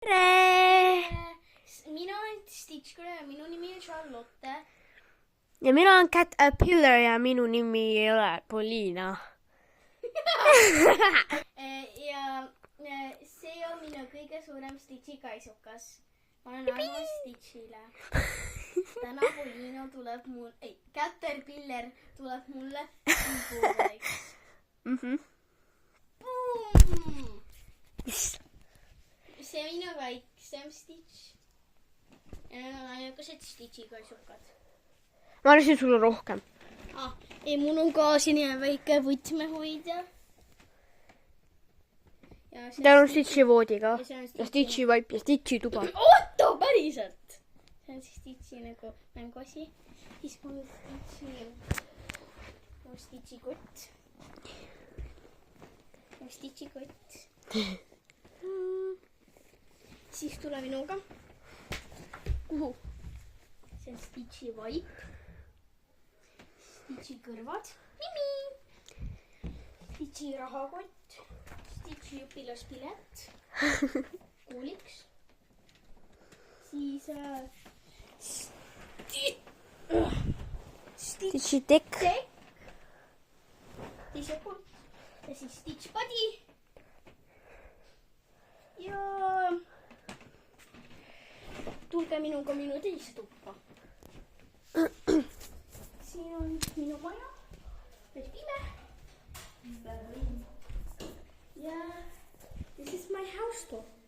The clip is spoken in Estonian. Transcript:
tere! Mina olen Stitch ja minu nimi on Charlotte. Ja mina olen Caterpillar ja minu nimi ei ole Poliina. Ja see on minu kõige suurem Stitchi kaisukas. Ma olen andnud Stitchile. Täna Poliino tuleb mul, Caterpillar tuleb mulle kuuleks. Boom! See on minu väiksem Stitch. Ja need on ainukesed Stitchi kaisukad. Ma arvasin sulle rohkem. Mul on ka siin väike võtmehoidja. Tal on Stitchi voodiga. Ja Stitchi vaip ja Stitchi tuba. Oota, päriselt! See on siis Stitchi nagu mänguasi. Siis mul on Stitchi kott. Stitchi kott. Siis tule minuga. Kuhu? See on Stitchi vaip. Stitchi kõrvad. Mimi! Stitchi rahakott. Stitchi õpilaspilet. Kooliks. Siis Stitchi tekk. Tiisakott. Ja siis Stitch Buddy. Ja tulge minuga minu teise tuppa. Siin on minu maja. Veel pime. Ja this is my house top.